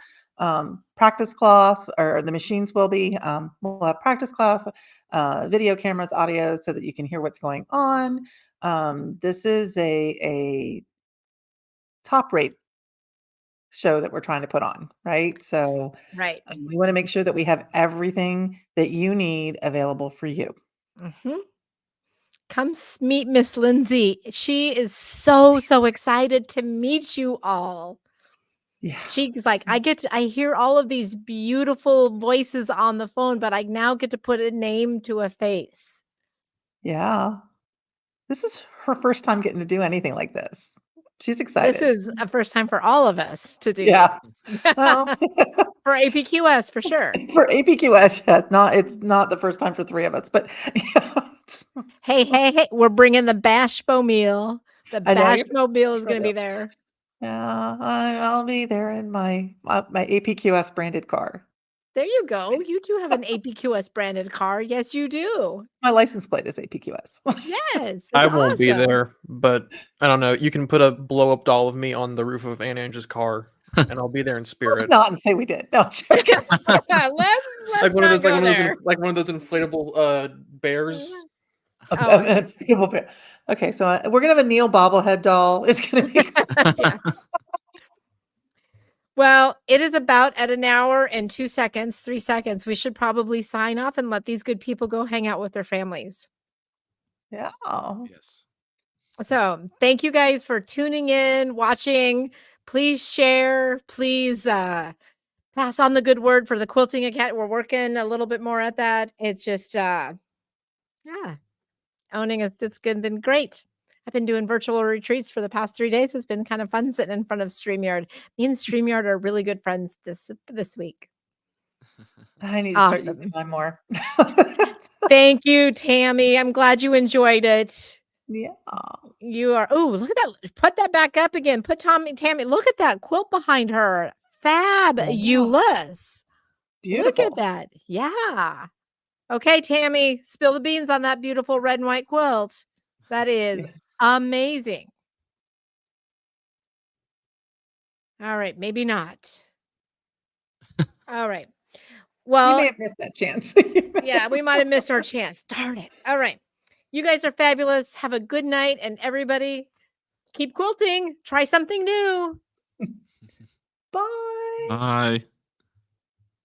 Practice cloth, or the machines will be. We'll have practice cloth, video cameras, audio, so that you can hear what's going on. This is a top rate show that we're trying to put on, right? So Right. we want to make sure that we have everything that you need available for you. Come meet Miss Lindsay. She is so excited to meet you all. Yeah. She's like, I hear all of these beautiful voices on the phone, but I now get to put a name to a face. Yeah. This is her first time getting to do anything like this. She's This excited. is a first time for all of us to do. Yeah. Well, For APQS for sure. for APQS, yes, it's not the first time for 3 of us, but yeah. Hey, we're bringing the Bashbo meal. The I know you're Bashbo meal is going to be there. Yeah, I'll be there in my APQS branded car. There you go. You do have an APQS branded car. Yes, you do. My license plate is APQS. Yes. I it's won't be awesome. there, but I don't know. You can put a blow up doll of me on the roof of Aunt Angie's car, and I'll be there in spirit. Not and say we did. No, joking. let's Like one of not those, go there. like one of those inflatable bears. Inflatable bear. Okay, so we're gonna have a Neil bobblehead doll. It's gonna be Yeah. Well, it is about at an hour and 2 seconds, 3 seconds. We should probably sign off and let these good people go hang out with their families. yeah. Yes. So thank you guys for tuning in, watching. Please share. Please pass on the good word for the quilting academy. We're working a little bit more at that. It's just, yeah, owning it. It's been great. I've been doing virtual retreats for the past 3 days. It's been kind of fun sitting in front of StreamYard. Me and StreamYard are really good friends this week. I need to start using Awesome. mine more. Thank you, Tammy. I'm glad you enjoyed it. Yeah. You are. Oh, look at that. Put that back up again. Put Tammy. Look at that quilt behind her. Wow. Fabulous. Look at Beautiful. that. Yeah. Okay, Tammy, spill the beans on that beautiful red and white quilt. That is Yeah. amazing. All right, maybe not. All right. You Well, may have missed that chance. yeah, we might have missed our chance. Darn it. All right. You guys are fabulous. Have a good night, and everybody keep quilting. Try something new. Bye. Bye.